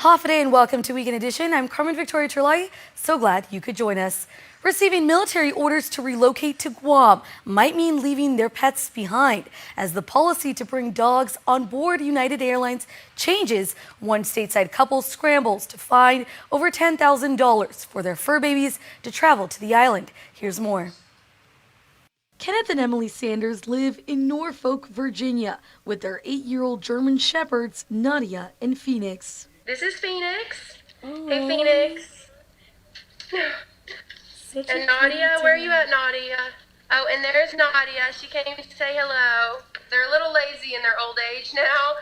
Half a day and welcome to Weekend Edition. I'm Carmen Victoria Turlai. So glad you could join us. Receiving military orders to relocate to Guam might mean leaving their pets behind. As the policy to bring dogs on board United Airlines changes, one stateside couple scrambles to find over $10,000 for their fur babies to travel to the island. Here's more. Kenneth and Emily Sanders live in Norfolk, Virginia, with their 8-year-old German shepherds, Nadia and Phoenix. This is Phoenix. Oh. Hey, Phoenix. And Nadia, where are you at, Nadia? Oh, and there's Nadia. She came to say hello. They're a little lazy in their old age now,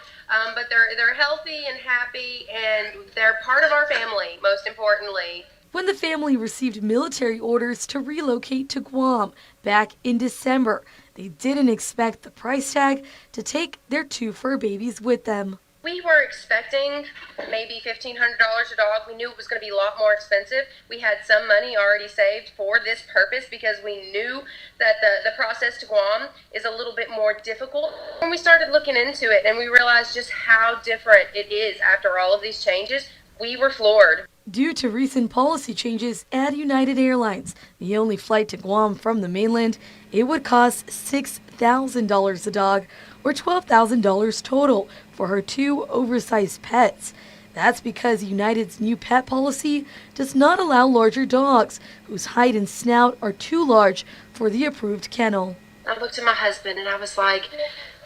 but they're healthy and happy, and they're part of our family, most importantly. When the family received military orders to relocate to Guam back in December, they didn't expect the price tag to take their 2 fur babies with them. We were expecting maybe $1,500 a dog. We knew it was going to be a lot more expensive. We had some money already saved for this purpose because we knew that the process to Guam is a little bit more difficult. When we started looking into it and we realized just how different it is after all of these changes, we were floored. Due to recent policy changes at United Airlines, the only flight to Guam from the mainland, it would cost $6,000 a dog, or $12,000 total for her 2 oversized pets. That's because United's new pet policy does not allow larger dogs whose height and snout are too large for the approved kennel. I looked at my husband and I was like,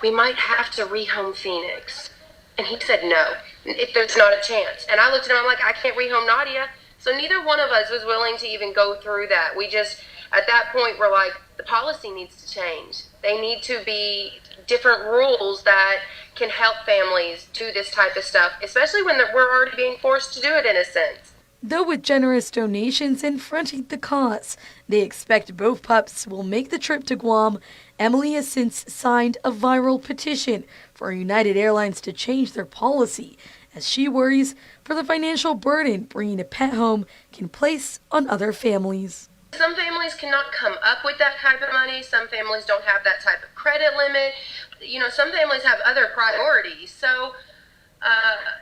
we might have to rehome Phoenix. And he said no, if there's not a chance. And I looked at him, I'm like, I can't rehome Nadia. So neither one of us was willing to even go through that. We just, at that point, we're like, the policy needs to change. They need to be different rules that can help families do this type of stuff, especially when we're already being forced to do it in a sense. Though with generous donations and fronting the cause, they expect both pups will make the trip to Guam. Emily has since signed a viral petition for United Airlines to change their policy, as she worries for the financial burden bringing a pet home can place on other families. Some families cannot come up with that type of money. Some families don't have that type of credit limit. You know, some families have other priorities. So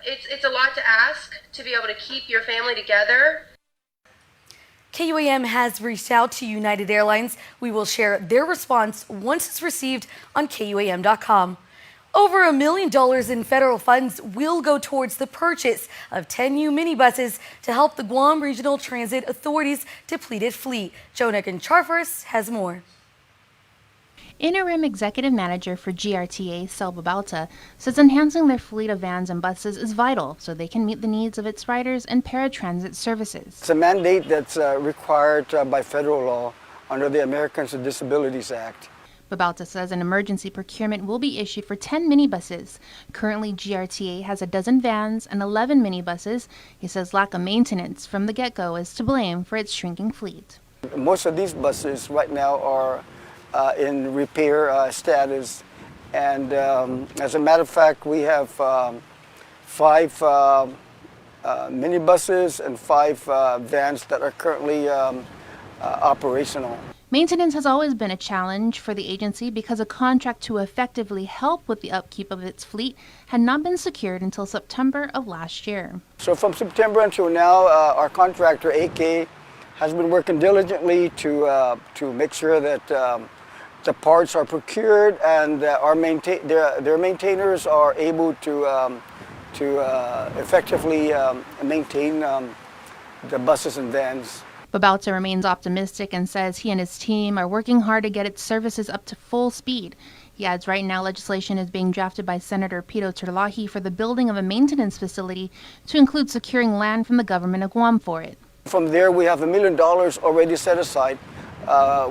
it's a lot to ask to be able to keep your family together. KUAM has reached out to United Airlines. We will share their response once it's received on KUAM.com. Over $1 million in federal funds will go towards the purchase of 10 new minibuses to help the Guam Regional Transit Authority's depleted fleet. Jonah Charfers has more. Interim Executive Manager for GRTA, Selva Bauta, says enhancing their fleet of vans and buses is vital so they can meet the needs of its riders and paratransit services. It's a mandate that's required by federal law under the Americans with Disabilities Act. Babauta says an emergency procurement will be issued for 10 minibuses. Currently, GRTA has a dozen vans and 11 minibuses. He says lack of maintenance from the get-go is to blame for its shrinking fleet. Most of these buses right now are in repair status, and as a matter of fact, we have 5 minibuses and 5 vans that are currently operational. Maintenance has always been a challenge for the agency because a contract to effectively help with the upkeep of its fleet had not been secured until September of last year. So from September until now, our contractor, AK, has been working diligently to make sure that the parts are procured and their maintainers are able to effectively maintain the buses and vans. Babauta remains optimistic and says he and his team are working hard to get its services up to full speed. He adds right now legislation is being drafted by Senator Pito Terlahi for the building of a maintenance facility to include securing land from the government of Guam for it. From there, we have $1 million already set aside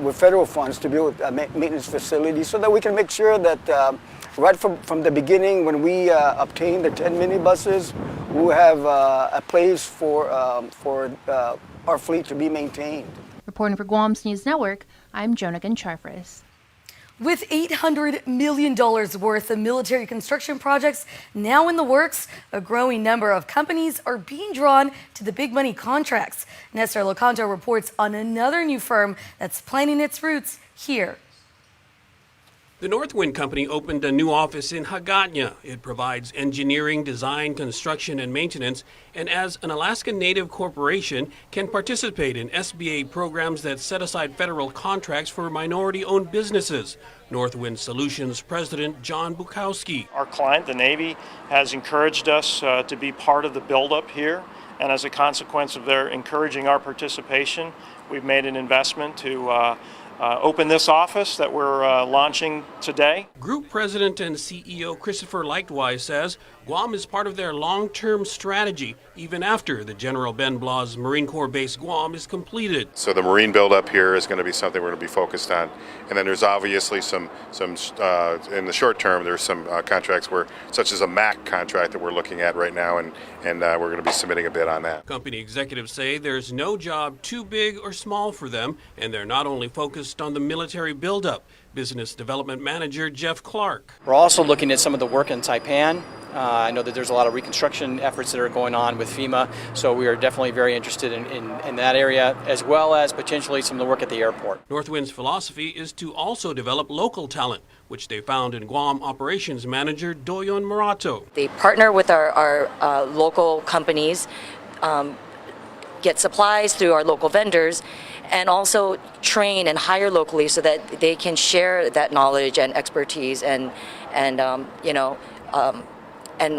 with federal funds to build a maintenance facility so that we can make sure that right from the beginning, when we obtain the 10 minibuses, we'll have a place for our fleet to be maintained. Reporting for Guam's News Network, I'm Jonah Charfres. With $800 million worth of military construction projects now in the works, a growing number of companies are being drawn to the big money contracts. Nestor Locanto reports on another new firm that's planting its roots here. The Northwind Company opened a new office in Hagåtña. It provides engineering, design, construction, and maintenance, and as an Alaska Native corporation, can participate in SBA programs that set aside federal contracts for minority-owned businesses. Northwind Solutions President John Bukowski. Our client, the Navy, has encouraged us to be part of the buildup here, and as a consequence of their encouraging our participation, we've made an investment to open this office that we're launching today. Group President and CEO Christopher Lightwise says Guam is part of their long-term strategy, even after the General Ben Blah's Marine Corps base Guam is completed. So the marine buildup here is going to be something we're going to be focused on. And then there's obviously some in the short term, there's some contracts where, such as a MAC contract that we're looking at right now, and we're going to be submitting a bid on that. Company executives say there's no job too big or small for them, and they're not only focused on the military buildup. Business Development Manager Jeff Clark. We're also looking at some of the work in Saipan. I know that there's a lot of reconstruction efforts that are going on with FEMA, so we are definitely very interested in that area, as well as potentially some of the work at the airport. Northwind's philosophy is to also develop local talent, which they found in Guam Operations Manager Doyon Morato. They partner with our local companies, get supplies through our local vendors, and also train and hire locally so that they can share that knowledge and expertise and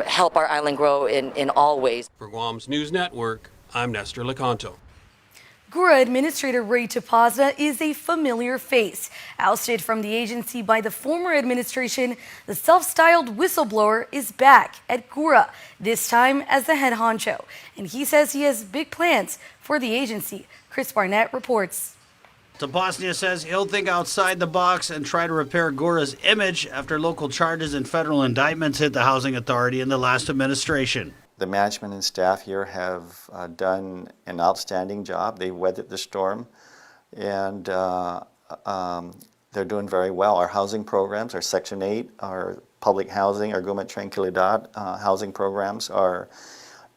help our island grow in all ways. For Guam's News Network, I'm Nestor Lecanto. GURA Administrator Ray Tapazna is a familiar face. Ousted from the agency by the former administration, the self-styled whistleblower is back at GURA, this time as the head honcho. And he says he has big plans for the agency. Chris Barnett reports. Tapazna says he'll think outside the box and try to repair GURA's image after local charges and federal indictments hit the Housing Authority in the last administration. The management and staff here have done an outstanding job. They weathered the storm, and they're doing very well. Our housing programs, our Section 8, our public housing, our Guam Tranquilidad housing programs are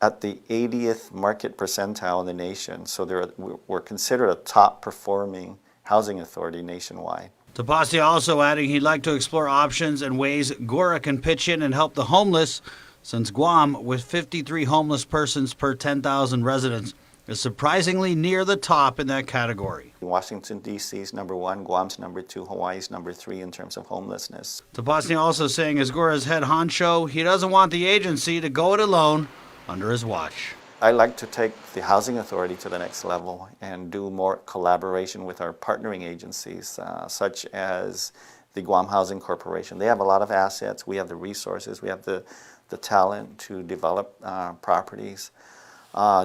at the 80th market percentile in the nation. So we're considered a top-performing housing authority nationwide. Tapazna also adding he'd like to explore options and ways GURA can pitch in and help the homeless, since Guam, with 53 homeless persons per 10,000 residents, is surprisingly near the top in that category. Washington, D.C. is number 1, Guam's number 2, Hawaii's number 3 in terms of homelessness. Tapazna also saying as GURA's head honcho, he doesn't want the agency to go it alone under his watch. I'd like to take the Housing Authority to the next level and do more collaboration with our partnering agencies, such as the Guam Housing Corporation. They have a lot of assets. We have the resources. We have the talent to develop properties.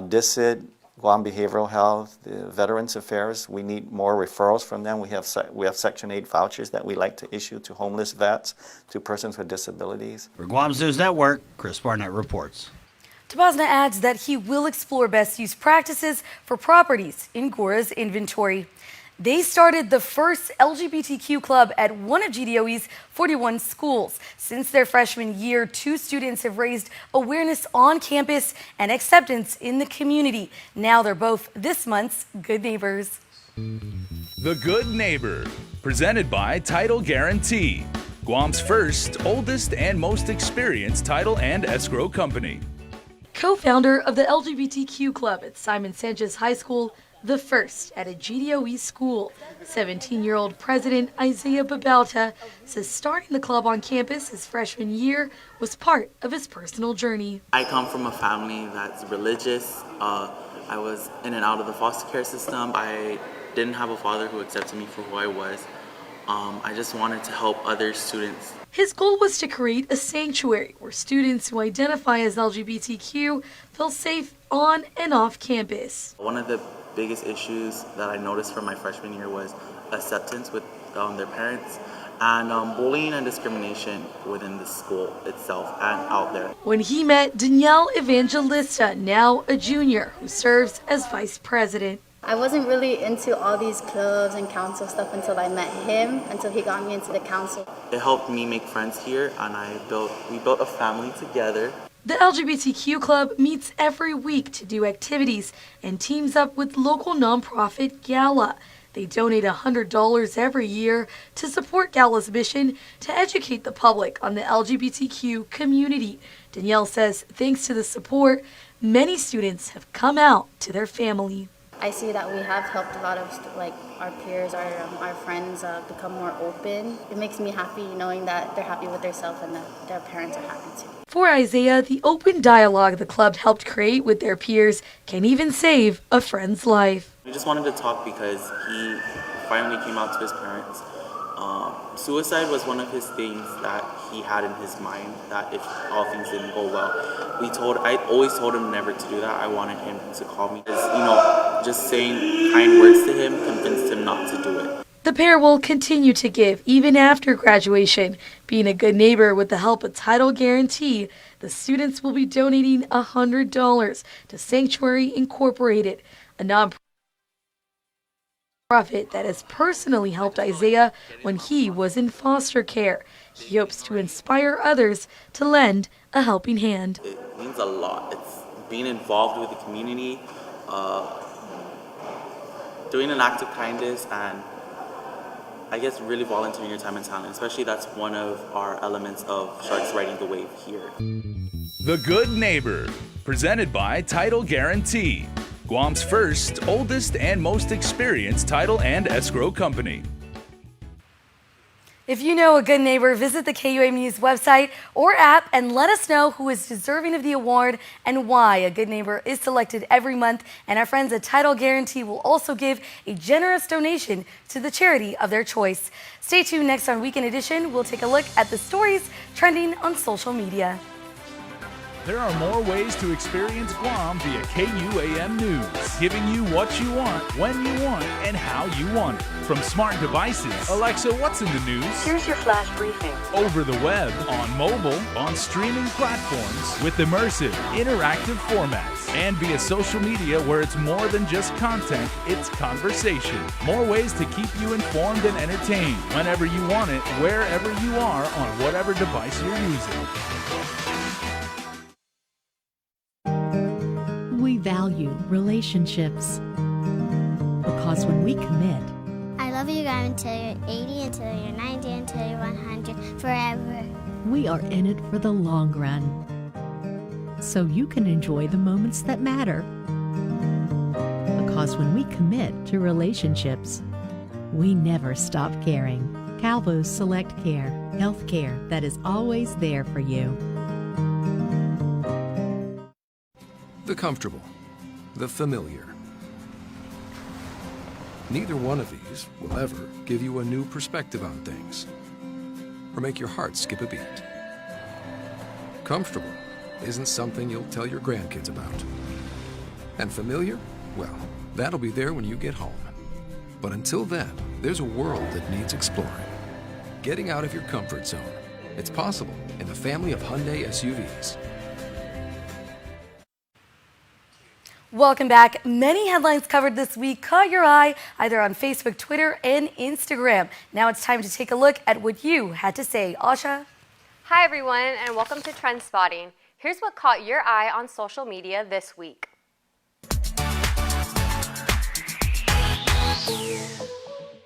DISID, Guam Behavioral Health, the Veterans Affairs, we need more referrals from them. We have Section 8 vouchers that we like to issue to homeless vets, to persons with disabilities. For Guam's News Network, Chris Barnett reports. Tapazna adds that he will explore best use practices for properties in GURA's inventory. They started the first LGBTQ club at one of GDOE's 41 schools. Since their freshman year, 2 students have raised awareness on campus and acceptance in the community. Now they're both this month's Good Neighbors. The Good Neighbor, presented by Title Guarantee, Guam's first, oldest, and most experienced title and escrow company. Co-founder of the LGBTQ club at Simon Sanchez High School, the first at a GDOE school. 17-year-old president Isaiah Babalta says starting the club on campus his freshman year was part of his personal journey. I come from a family that's religious. I was in and out of the foster care system. I didn't have a father who accepted me for who I was. I just wanted to help other students. His goal was to create a sanctuary where students who identify as LGBTQ feel safe on and off campus. One of the biggest issues that I noticed from my freshman year was acceptance with their parents and bullying and discrimination within the school itself and out there. When he met Danielle Evangelista, now a junior, who serves as vice president. I wasn't really into all these clubs and council stuff until I met him, until he got me into the council. It helped me make friends here, and we built a family together. The LGBTQ club meets every week to do activities and teams up with local nonprofit Gala. They donate $100 every year to support Gala's mission to educate the public on the LGBTQ community. Danielle says thanks to the support, many students have come out to their family. I see that we have helped a lot of our peers, our friends become more open. It makes me happy knowing that they're happy with themselves and that their parents are happy too. For Isaiah, the open dialogue the club helped create with their peers can even save a friend's life. We just wanted to talk because he finally came out to his parents. Suicide was one of his things that he had in his mind, that if all things didn't go well. I always told him never to do that. I wanted him to call me. Just saying kind words to him convinced him not to do it. The pair will continue to give even after graduation. Being a good neighbor with the help of Title Guarantee, the students will be donating $100 to Sanctuary Incorporated, a nonprofit that has personally helped Isaiah when he was in foster care. He hopes to inspire others to lend a helping hand. It means a lot. It's being involved with the community, doing an act of kindness, and I guess really volunteering your time and talent. Especially that's one of our elements of Sharks Riding the Wave here. The Good Neighbor, presented by Title Guarantee, Guam's first, oldest, and most experienced title and escrow company. If you know a good neighbor, visit the KUAM News website or app and let us know who is deserving of the award and why. A good neighbor is selected every month, and our friends at Title Guarantee will also give a generous donation to the charity of their choice. Stay tuned. Next on Weekend Edition, we'll take a look at the stories trending on social media. There are more ways to experience Guam via KUAM News, giving you what you want, when you want, and how you want it. From smart devices, Alexa, what's in the news? Here's your flash briefing. Over the web, on mobile, on streaming platforms, with immersive, interactive formats, and via social media where it's more than just content, it's conversation. More ways to keep you informed and entertained whenever you want it, wherever you are, on whatever device you're using. We value relationships because when we commit, I love you guys until you're 80, until you're 90, until you're 100, forever. We are in it for the long run, so you can enjoy the moments that matter. Because when we commit to relationships, we never stop caring. Calvo's Select Care, health care that is always there for you. The comfortable, the familiar. Neither one of these will ever give you a new perspective on things or make your heart skip a beat. Comfortable isn't something you'll tell your grandkids about. And familiar? Well, that'll be there when you get home. But until then, there's a world that needs exploring. Getting out of your comfort zone. It's possible in the family of Hyundai SUVs. Welcome back. Many headlines covered this week caught your eye either on Facebook, Twitter, and Instagram. Now it's time to take a look at what you had to say. Asha? Hi everyone, and welcome to Trend Spotting. Here's what caught your eye on social media this week.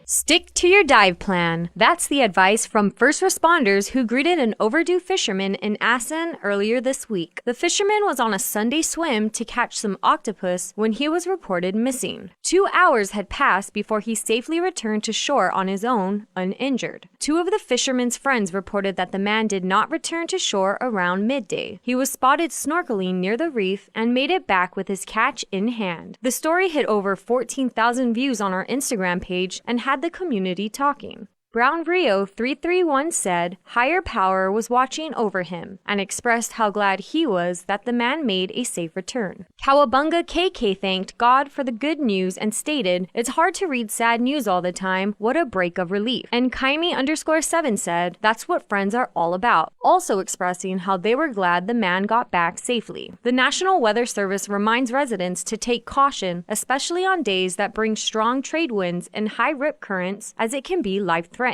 Stick to your dive plan. That's the advice from first responders who greeted an overdue fisherman in Assen earlier this week. The fisherman was on a Sunday swim to catch some octopus when he was reported missing. 2 hours had passed before he safely returned to shore on his own, uninjured. Two of the fisherman's friends reported that the man did not return to shore around midday. He was spotted snorkeling near the reef and made it back with his catch in hand. The story hit over 14,000 views on our Instagram page and had the community talking. Brown Rio 331 said higher power was watching over him and expressed how glad he was that the man made a safe return. Cowabunga KK thanked God for the good news and stated, "It's hard to read sad news all the time. What a break of relief." And Kaimi_7 said, "That's what friends are all about," also expressing how they were glad the man got back safely. The National Weather Service reminds residents to take caution, especially on days that bring strong trade winds and high rip currents, as it can be life-threatening.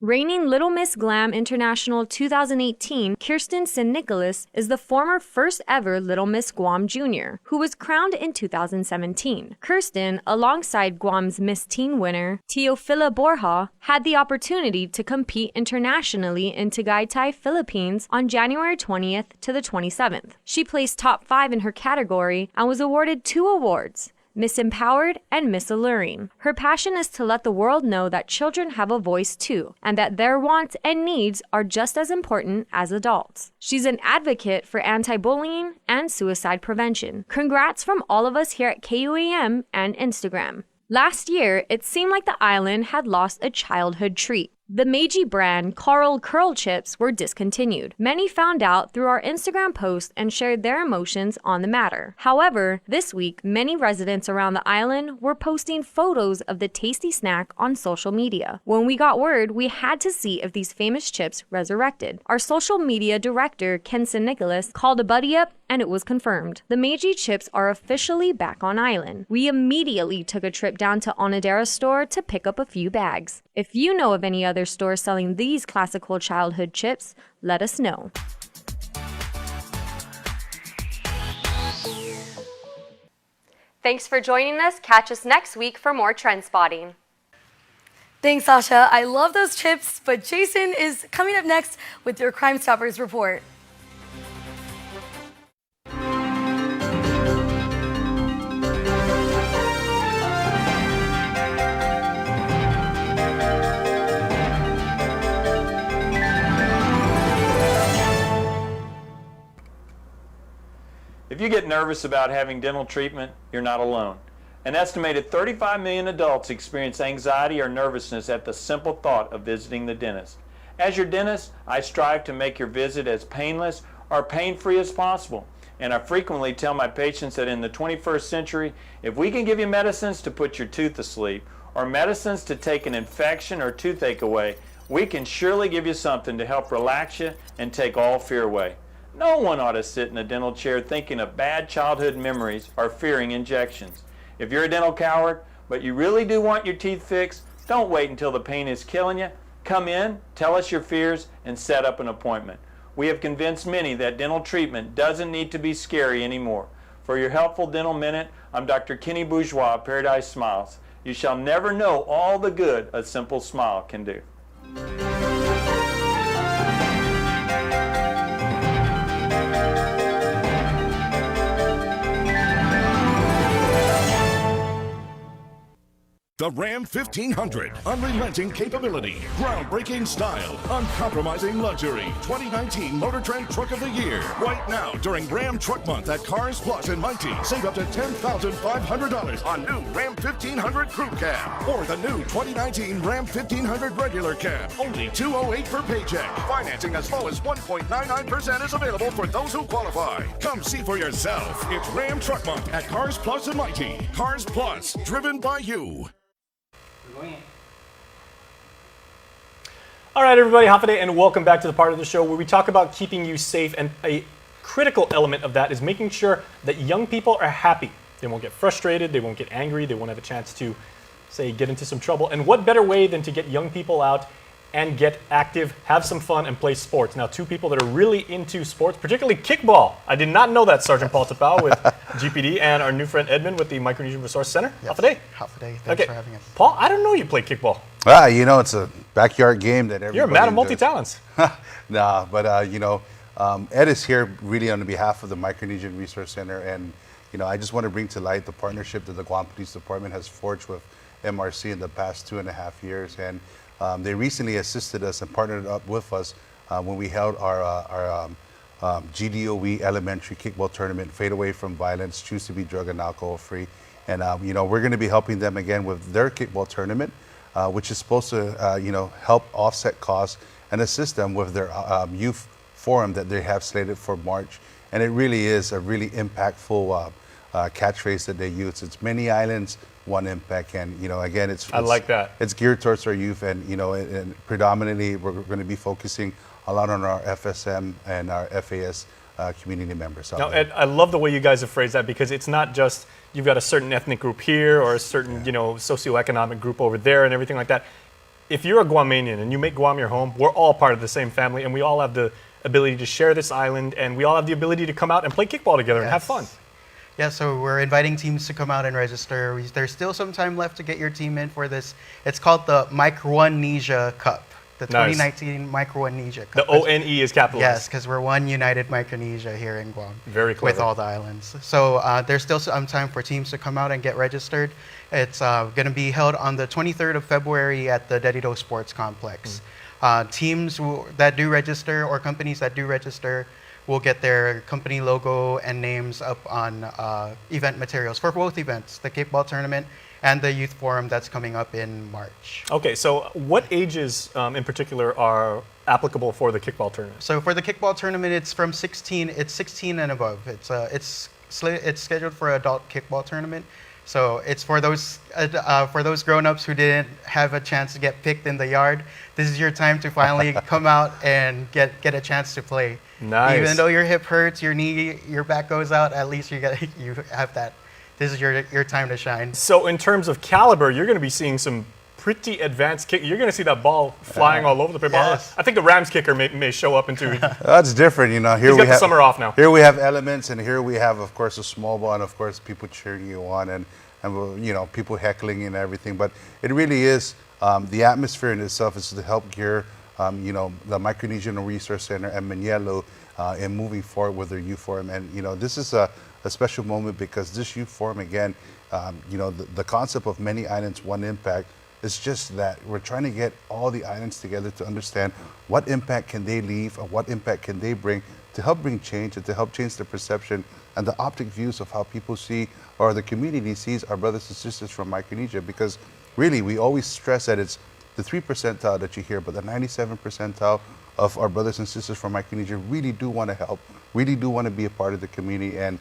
Reigning Little Miss Glam International 2018, Kirsten St. Nicholas is the former first ever Little Miss Guam Junior, who was crowned in 2017. Kirsten, alongside Guam's Miss Teen winner, Teofila Borja, had the opportunity to compete internationally in Tagaytay, Philippines on January 20th to the 27th. She placed top 5 in her category and was awarded 2 awards, Miss Empowered and Miss Alluring. Her passion is to let the world know that children have a voice too, and that their wants and needs are just as important as adults. She's an advocate for anti-bullying and suicide prevention. Congrats from all of us here at KUAM and Instagram. Last year, it seemed like the island had lost a childhood treat. The Meiji brand Carl Curl Chips were discontinued. Many found out through our Instagram post and shared their emotions on the matter. However, this week, many residents around the island were posting photos of the tasty snack on social media. When we got word, we had to see if these famous chips resurrected. Our social media director, Ken St. Nicholas, called a buddy up and it was confirmed. The Meiji chips are officially back on island. We immediately took a trip down to Onodera's store to pick up a few bags. If you know of any other stores selling these classical childhood chips, let us know. Thanks for joining us. Catch us next week for more trend spotting. Thanks, Sasha. I love those chips, but Jason is coming up next with your Crime Stoppers report. If you get nervous about having dental treatment, you're not alone. An estimated 35 million adults experience anxiety or nervousness at the simple thought of visiting the dentist. As your dentist, I strive to make your visit as painless or pain-free as possible. And I frequently tell my patients that in the 21st century, if we can give you medicines to put your tooth to sleep or medicines to take an infection or toothache away, we can surely give you something to help relax you and take all fear away. No one ought to sit in a dental chair thinking of bad childhood memories or fearing injections. If you're a dental coward, but you really do want your teeth fixed, don't wait until the pain is killing you. Come in, tell us your fears, and set up an appointment. We have convinced many that dental treatment doesn't need to be scary anymore. For your helpful dental minute, I'm Dr. Kenny Bourgeois of Paradise Smiles. You shall never know all the good a simple smile can do. The Ram 1500, unrelenting capability, groundbreaking style, uncompromising luxury, 2019 Motor Trend Truck of the Year. Right now, during Ram Truck Month at Cars Plus and Mighty, save up to $10,500 on new Ram 1500 Crew Cab or the new 2019 Ram 1500 Regular Cab. Only $208 per paycheck. Financing as low as 1.99% is available for those who qualify. Come see for yourself. It's Ram Truck Month at Cars Plus and Mighty. Cars Plus, driven by you. All right, everybody, Hafa and welcome back to the part of the show where we talk about keeping you safe, and a critical element of that is making sure that young people are happy. They won't get frustrated, they won't get angry, they won't have a chance to, say, get into some trouble. And what better way than to get young people out and get active, have some fun, and play sports. Now, two people that are really into sports, particularly kickball. I did not know that, Sergeant Paul Tapau with GPD and our new friend Edmund with the Micronesian Resource Center. Yes. Hafa day. Hafa day. Thanks for having us. Paul, I don't know you play kickball. You know, it's a backyard game that everybody You're a man of multi-talents. Nah, but you know, Ed is here really on behalf of the Micronesian Resource Center, and you know, I just want to bring to light the partnership that the Guam Police Department has forged with MRC in the past 2.5 years, and they recently assisted us and partnered up with us when we held our GDOE elementary kickball tournament, Fade Away from Violence, Choose to be Drug and Alcohol Free. And you know, we're going to be helping them again with their kickball tournament, which is supposed to you know, help offset costs and assist them with their youth forum that they have slated for March. And it really is a really impactful catchphrase that they use. It's many islands, one impact, and you know, again, I like that. It's geared towards our youth, and you know, and predominantly we're going to be focusing a lot on our FSM and our FAS community members. Now, Ed, I love the way you guys have phrased that, because it's not just you've got a certain ethnic group here or a certain you know, socioeconomic group over there and everything like that. if you're a Guamanian and you make Guam your home, we're all part of the same family, and we all have the ability to share this island, and we all have the ability to come out and play kickball together and have fun. Yeah, so we're inviting teams to come out and register. There's still some time left to get your team in for this. It's called the Micronesia Cup, the 2019 Micronesia Cup. The ONE is capitalized. Yes, because we're one united Micronesia here in Guam. Very clever. With all the islands. So there's still some time for teams to come out and get registered. It's going to be held on the 23rd of February at the Dedido Sports Complex. Teams that do register or companies that do register will get their company logo and names up on event materials for both events, the Kickball tournament and the youth forum that's coming up in March. Okay, so what ages in particular are applicable for the kickball tournament? So for the kickball tournament, it's from 16. It's 16 and above. It's scheduled for adult kickball tournament. So it's for those grown-ups who didn't have a chance to get picked in the yard. This is your time to finally come out and get a chance to play. Nice. Even though your hip hurts, your knee, your back goes out, at least you have that. This is your time to shine. So in terms of caliber, you're going to be seeing some pretty advanced kick. You're going to see that ball flying all over the place. Yes. I think the Rams kicker may show up into. That's different, you know. Here He's got the summer off now. Here we have elements, and here we have, of course, a small ball, and of course, people cheering you on, and you know, people heckling and everything. But it really is the atmosphere in itself is to help gear, you know, the Micronesian Resource Center and Manielo in moving forward with their youth forum. And you know, this is a special moment because this youth forum, again, you know, the concept of many islands, one impact. It's just that we're trying to get all the islands together to understand what impact can they leave or what impact can they bring to help bring change and to help change the perception and the optic views of how people see or the community sees our brothers and sisters from Micronesia. Because really, we always stress that it's the 3 percentile that you hear, but the 97 percentile of our brothers and sisters from Micronesia really do want to help, really do want to be a part of the community. And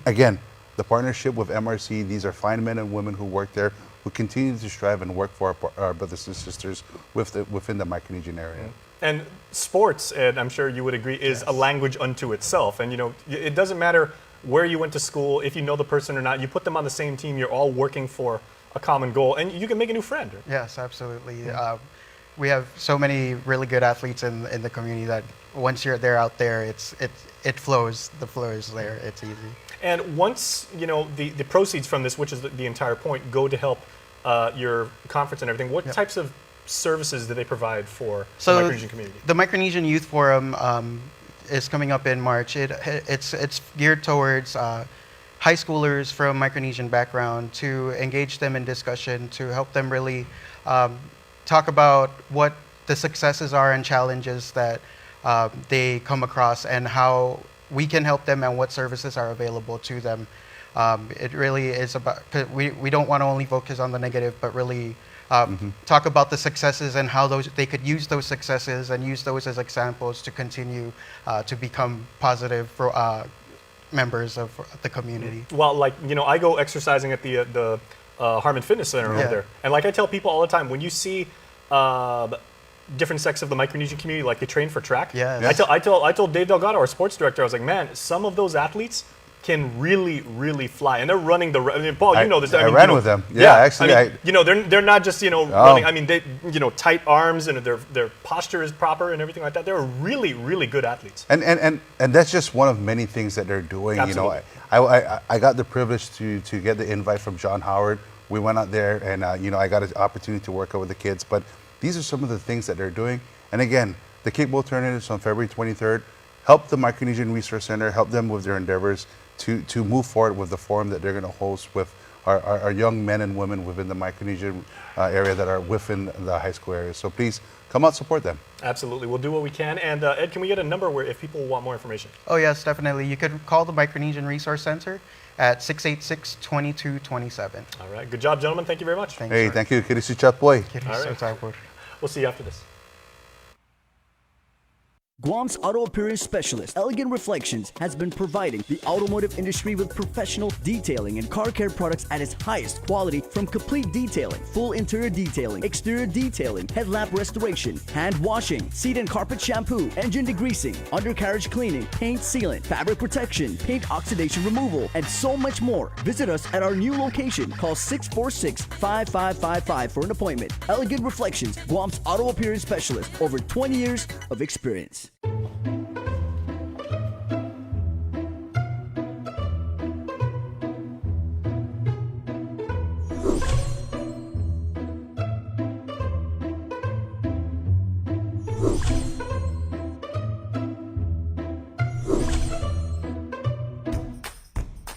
again, the partnership with MRC, these are fine men and women who work there, who continue to strive and work for our brothers and sisters within the Micronesian area. And sports, Ed, I'm sure you would agree, is a language unto itself. And you know, it doesn't matter where you went to school, if you know the person or not, you put them on the same team, you're all working for a common goal, and you can make a new friend. Yes, absolutely. We have so many really good athletes in the community that once they're out there, it flows. The flow is there. It's easy. And once, you know, the proceeds from this, which is the entire point, go to help your conference and everything, what types of services do they provide for the Micronesian community? The Micronesian Youth Forum is coming up in March. It's geared towards high schoolers from Micronesian background to engage them in discussion, to help them really talk about what the successes are and challenges that they come across and how we can help them and what services are available to them. It really is about, we don't want to only focus on the negative, but really talk about the successes and how they could use those successes and use those as examples to continue to become positive for members of the community. Well, like, you know, I go exercising at the Harmon Fitness Center over there. And like I tell people all the time, when you see different sects of the Micronesian community, like they train for track. Yes. I told Dave Delgado, our sports director, I was like, man, some of those athletes can really, really fly, and they're running the. I mean, Paul, you know this. I ran with them. Yeah, actually, I mean, you know, they're not just running. I mean, they tight arms and their posture is proper and everything like that. They're really, really good athletes. And that's just one of many things that they're doing. Absolutely. You know, I got the privilege to get the invite from John Howard. We went out there, and you know, I got an opportunity to work out with the kids, but. These are some of the things that they're doing. And again, the Kickball tournament is on February 23rd. Help the Micronesian Resource Center, help them with their endeavors to move forward with the forum that they're going to host with our young men and women within the Micronesian area that are within the high school area. So please come out, support them. Absolutely. We'll do what we can. And Ed, can we get a number where if people want more information? Oh, yes, definitely. You could call the Micronesian Resource Center at 686-2227. All right. Good job, gentlemen. Thank you very much. Hey, thank you. Kirisi Chat Boy. All right. We'll see you after this. Guam's auto appearance specialist, Elegant Reflections, has been providing the automotive industry with professional detailing and car care products at its highest quality, from complete detailing, full interior detailing, exterior detailing, headlamp restoration, hand washing, seat and carpet shampoo, engine degreasing, undercarriage cleaning, paint sealant, fabric protection, paint oxidation removal, and so much more. Visit us at our new location. Call 646-5555 for an appointment. Elegant Reflections, Guam's auto appearance specialist, over 20 years of experience.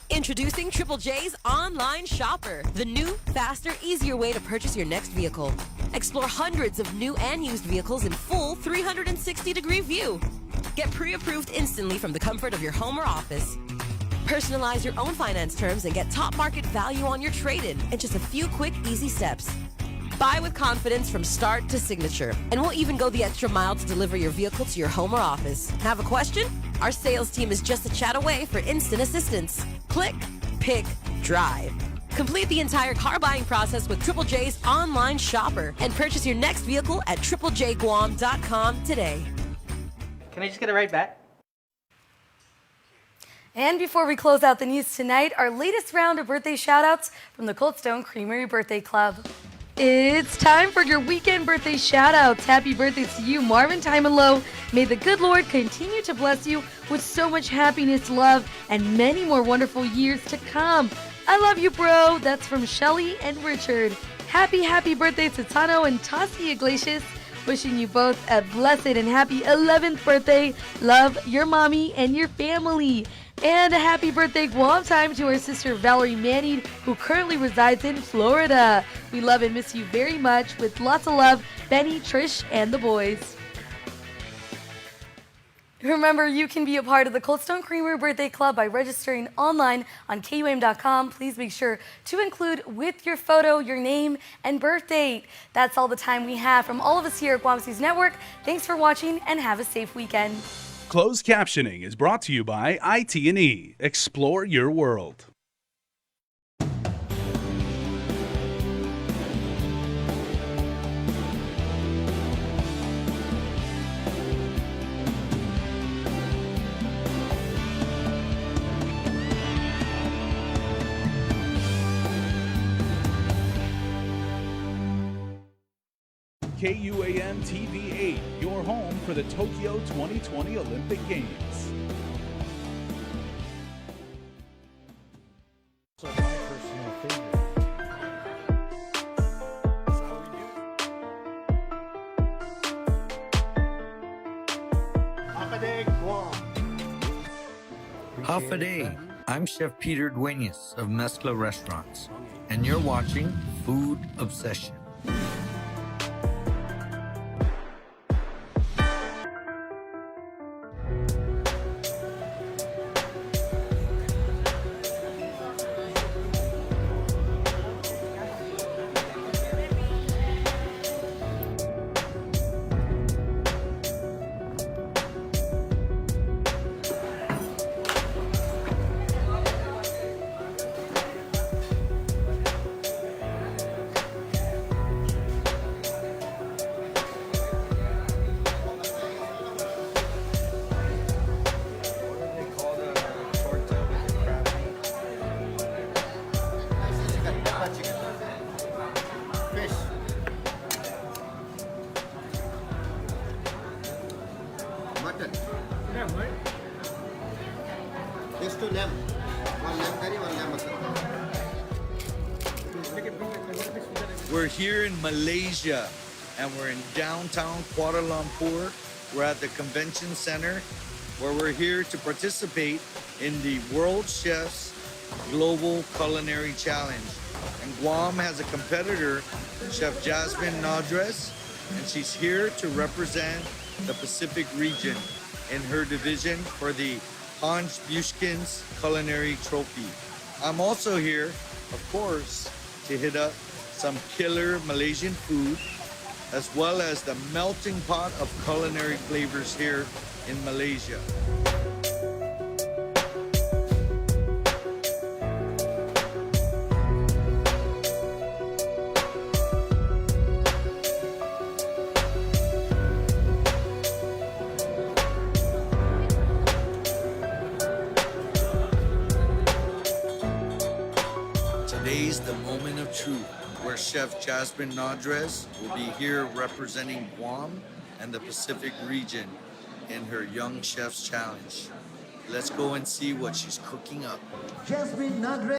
Introducing Triple J's Online Shopper, the new, faster, easier way to purchase your next vehicle. Explore hundreds of new and used vehicles in full 360-degree view. Get pre-approved instantly from the comfort of your home or office. Personalize your own finance terms and get top market value on your trade-in in just a few quick, easy steps. Buy with confidence from start to signature, and we'll even go the extra mile to deliver your vehicle to your home or office. Have a question? Our sales team is just a chat away for instant assistance. Click, pick, drive. Complete the entire car buying process with Triple J's Online Shopper and purchase your next vehicle at triplejguam.com today. Can I just get it right back? And before we close out the news tonight, our latest round of birthday shout-outs from the Cold Stone Creamery Birthday Club. It's time for your weekend birthday shout-outs. Happy birthday to you, Marvin Time-and-Low. May the good Lord continue to bless you with so much happiness, love, and many more wonderful years to come. I love you, bro. That's from Shelly and Richard. Happy birthday to Tano and Tassi Iglesias. Wishing you both a blessed and happy 11th birthday. Love your mommy and your family. And a happy birthday Guam time to our sister Valerie Manning, who currently resides in Florida. We love and miss you very much. With lots of love, Benny, Trish, and the boys. Remember, you can be a part of the Cold Stone Creamery Birthday Club by registering online on KUAM.com. Please make sure to include with your photo your name and birth date. That's all the time we have from all of us here at Guam Seas Network. Thanks for watching and have a safe weekend. Closed captioning is brought to you by IT&E. Explore your world. KUAM TV 8, your home for the Tokyo 2020 Olympic Games. So my personal favorite. Half a day, Guam. Half a day. I'm Chef Peter Duenas of Mezcla Restaurants, and you're watching Food Obsession. Mutton. Just 2 lamb. 1 lamb curry, 1 lamb mutton. We're here in Malaysia, and we're in downtown Kuala Lumpur. We're at the convention center, where we're here to participate in the World Chefs Global Culinary Challenge. And Guam has a competitor, Chef Jasmine Nadres, and she's here to represent the Pacific region in her division for the Hans Bushkin's Culinary Trophy. I'm also here, of course, to hit up some killer Malaysian food, as well as the melting pot of culinary flavors here in Malaysia. Today's the moment of truth, where Chef Jasmine Nadres will be here representing Guam and the Pacific region in her Young Chefs Challenge. Let's go and see what she's cooking up. Jasmine Nadre.